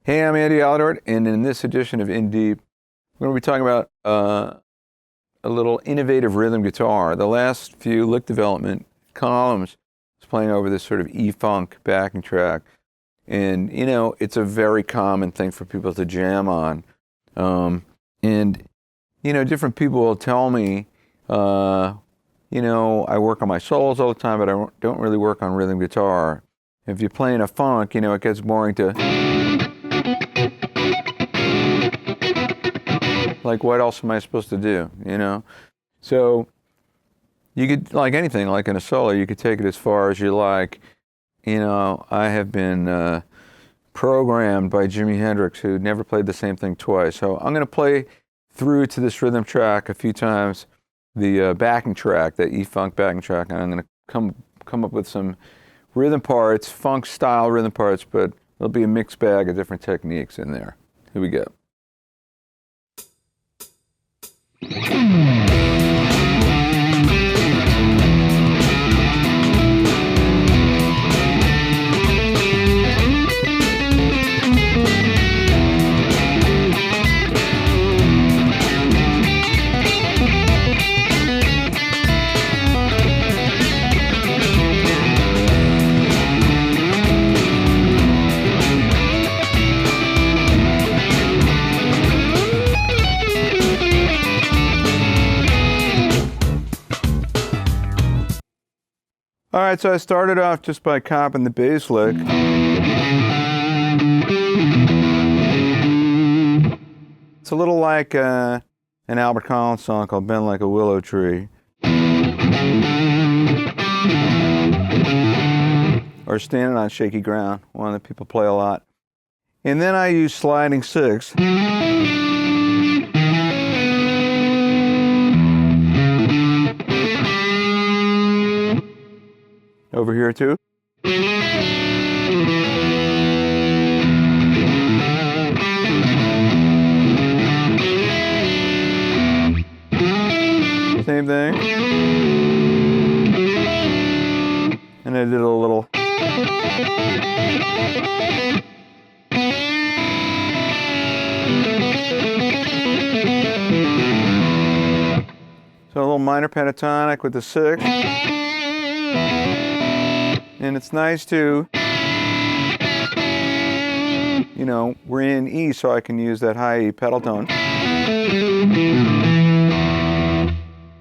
Hey, I'm Andy Aledort, and in this edition of In Deep, we're going to be talking about a little innovative rhythm guitar. The last few lick development columns is playing over this sort of E-funk backing track, and it's a very common thing for people to jam on. Different people will tell me, I work on my solos all the time, but I don't really work on rhythm guitar. If you're playing a funk, it gets boring to. Like, what else am I supposed to do, So you could, like anything, like in a solo, you could take it as far as you like. I have been programmed by Jimi Hendrix, who never played the same thing twice. So I'm going to play through to this rhythm track a few times, the backing track, that E-funk backing track, and I'm going to come up with some rhythm parts, funk-style rhythm parts, but there'll be a mixed bag of different techniques in there. Here we go. All right, so I started off just by comping the bass lick. It's a little like an Albert Collins song called Bend Like a Willow Tree. Or Standing on Shaky Ground, one that people play a lot. And then I use sliding six. Over here too. Same thing. And I did a little. So a little minor pentatonic with the six. And it's nice to, we're in E, so I can use that high E pedal tone.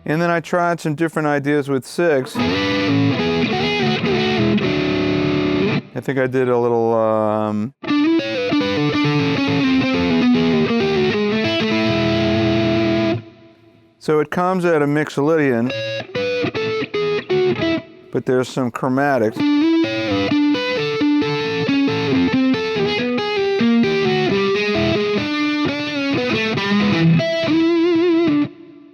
And then I tried some different ideas with six. I think I did a little, so it comes at a mixolydian, but there's some chromatics.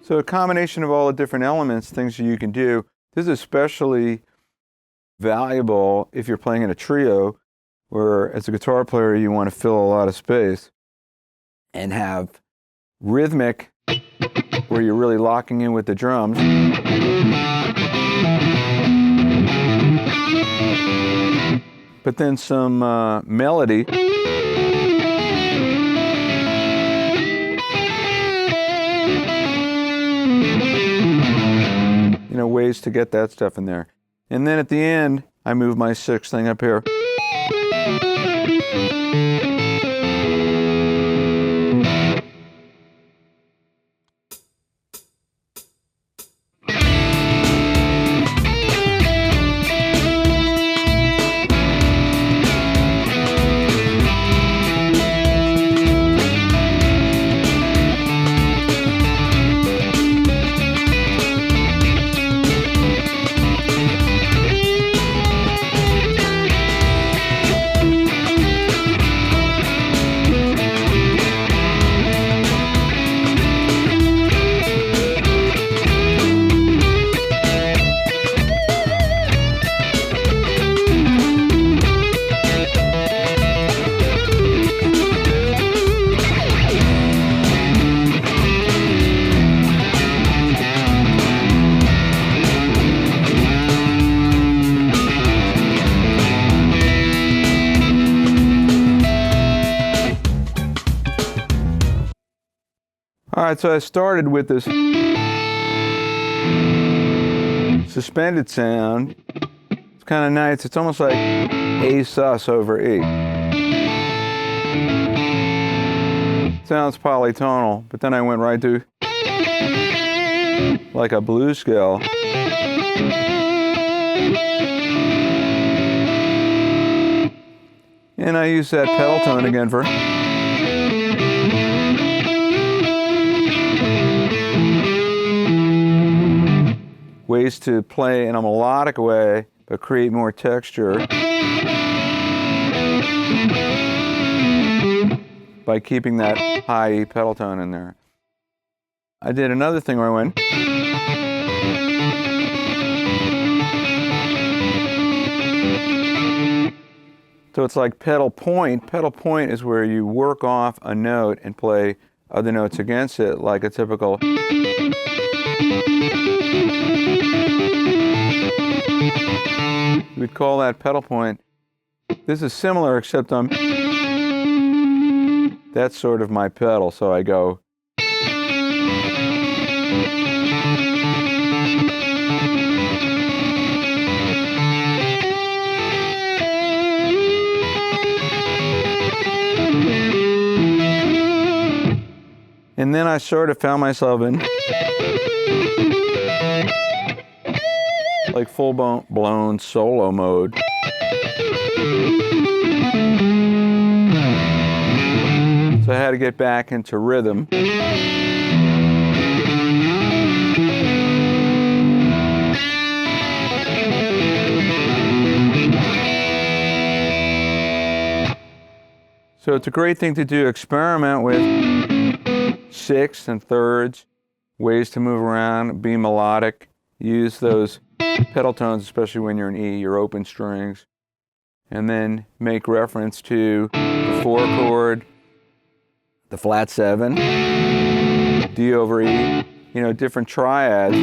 So a combination of all the different elements, things you can do. This is especially valuable if you're playing in a trio, where as a guitar player you want to fill a lot of space and have rhythmic, where you're really locking in with the drums. But then some melody. Ways to get that stuff in there. And then at the end, I move my sixth thing up here. right, so I started with this suspended sound. It's kind of nice. It's almost like A sus over E. Sounds polytonal, but then I went right to like a blues scale. And I use that pedal tone again for ways to play in a melodic way, but create more texture by keeping that high E pedal tone in there. I did another thing where I went. So it's like pedal point. Pedal point is where you work off a note and play other notes against it, like a typical. We'd call that pedal point. This is similar, except that's sort of my pedal, so I go. And then I sort of found myself in like full-blown solo mode. So I had to get back into rhythm. So it's a great thing to do. Experiment with sixths and thirds, ways to move around, be melodic. Use those pedal tones, especially when you're in E, your open strings. And then make reference to the 4 chord, the flat 7, D over E, you know, different triads.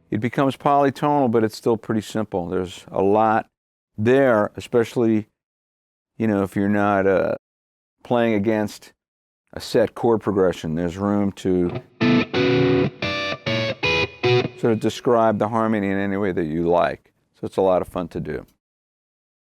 It becomes polytonal, but it's still pretty simple. There's a lot there, especially, you know, if you're not playing against a set chord progression. There's room to sort of describe the harmony in any way that you like. So it's a lot of fun to do.